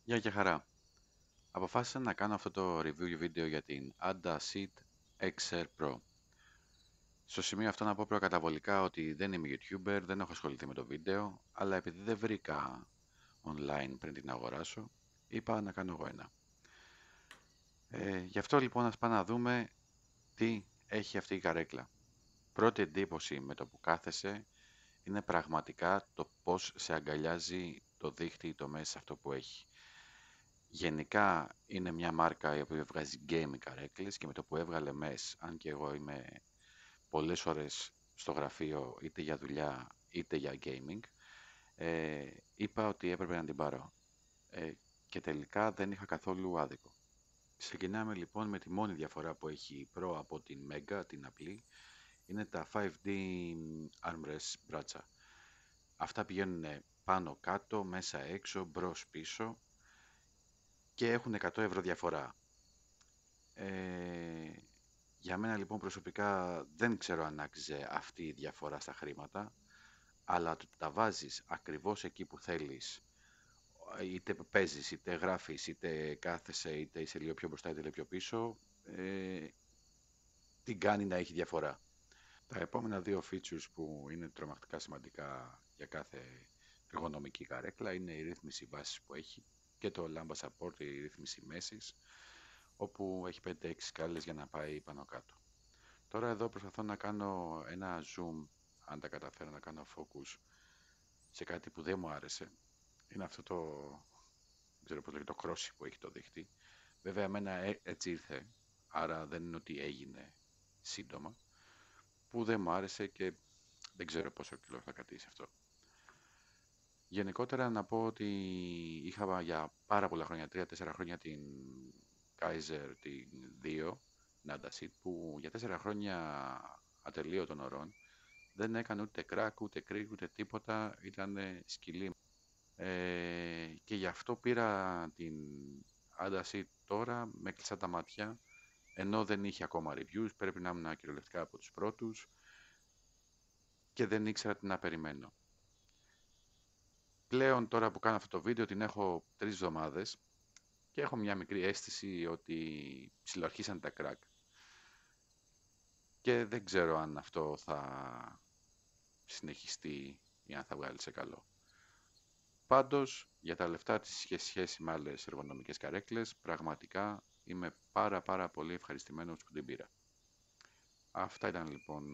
Γεια και χαρά. Αποφάσισα να κάνω αυτό το review βίντεο για την Ada Seed XR Pro. Στο σημείο αυτό να πω προκαταβολικά ότι δεν είμαι YouTuber, δεν έχω ασχοληθεί με το βίντεο, αλλά επειδή δεν βρήκα online πριν την αγοράσω, είπα να κάνω εγώ ένα. Γι' αυτό λοιπόν ας πάμε να δούμε τι έχει αυτή η καρέκλα. Πρώτη εντύπωση με το που κάθεσαι είναι πραγματικά το πώς σε αγκαλιάζει το δίχτυ το μέσα αυτό που έχει. Γενικά είναι μια μάρκα η οποία βγάζει gaming καρέκλες και με το που έβγαλε MES, αν και εγώ είμαι πολλές ώρες στο γραφείο είτε για δουλειά είτε για gaming, είπα ότι έπρεπε να την πάρω και τελικά δεν είχα καθόλου άδικο. Ξεκινάμε λοιπόν με τη μόνη διαφορά που έχει η Pro από την Mega, την απλή, είναι τα 5D armrest μπράτσα. Αυτά πηγαίνουν πάνω κάτω, μέσα έξω, μπρος πίσω και έχουν 100 € διαφορά. Ε, για μένα λοιπόν προσωπικά δεν ξέρω αν άξιζε αυτή η διαφορά στα χρήματα, αλλά το ότι τα βάζεις ακριβώς εκεί που θέλεις, είτε παίζεις, είτε γράφεις, είτε κάθεσαι, είτε είσαι λίγο πιο μπροστά, είτε λίγο πιο πίσω, την κάνει να έχει διαφορά. Τα επόμενα δύο features που είναι τρομακτικά σημαντικά για κάθε εργονομική καρέκλα είναι η ρύθμιση βάσης που έχει και το λάμπα support, η ρύθμιση μέσης, όπου έχει 5-6 σκάλες για να πάει πάνω κάτω. Τώρα εδώ προσπαθώ να κάνω ένα zoom, αν τα καταφέρω να κάνω focus σε κάτι που δεν μου άρεσε. Είναι αυτό το, δεν ξέρω πώς λέγεται, το κρόσι που έχει το δίχτυ. Βέβαια εμένα έτσι ήρθε, άρα δεν είναι ότι έγινε σύντομα, που δεν μου άρεσε και δεν ξέρω πόσο κιλό θα κρατήσει αυτό. Γενικότερα να πω ότι είχα για πάρα πολλά χρόνια, 3-4 χρόνια την Kaiser την 2, Nada Seed, που για 4 χρόνια ατελείωτων ωρών δεν έκανε ούτε κράκ, ούτε κρίκ, ούτε τίποτα, ήταν σκυλί. Και γι' αυτό πήρα την Ada Seed τώρα, με κλειστά τα μάτια, ενώ δεν είχε ακόμα reviews, πρέπει να ήμουν κυριολεκτικά από τους πρώτους και δεν ήξερα τι να περιμένω. Πλέον τώρα που κάνω αυτό το βίντεο την έχω 3 εβδομάδες και έχω μια μικρή αίσθηση ότι ψιλοαρχίσαν τα crack και δεν ξέρω αν αυτό θα συνεχιστεί ή αν θα βγάλει σε καλό. Πάντως, για τα λεφτά της και σχέση με άλλες εργονομικές καρέκλες, πραγματικά είμαι πάρα πολύ ευχαριστημένος που την πήρα. Αυτά ήταν λοιπόν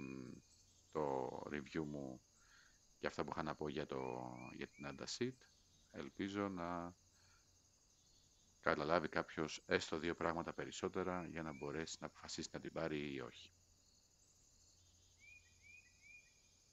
το review μου για αυτά που είχα να πω για την Antasit. Ελπίζω να καταλάβει κάποιος έστω δύο πράγματα περισσότερα για να μπορέσει να αποφασίσει να την πάρει ή όχι.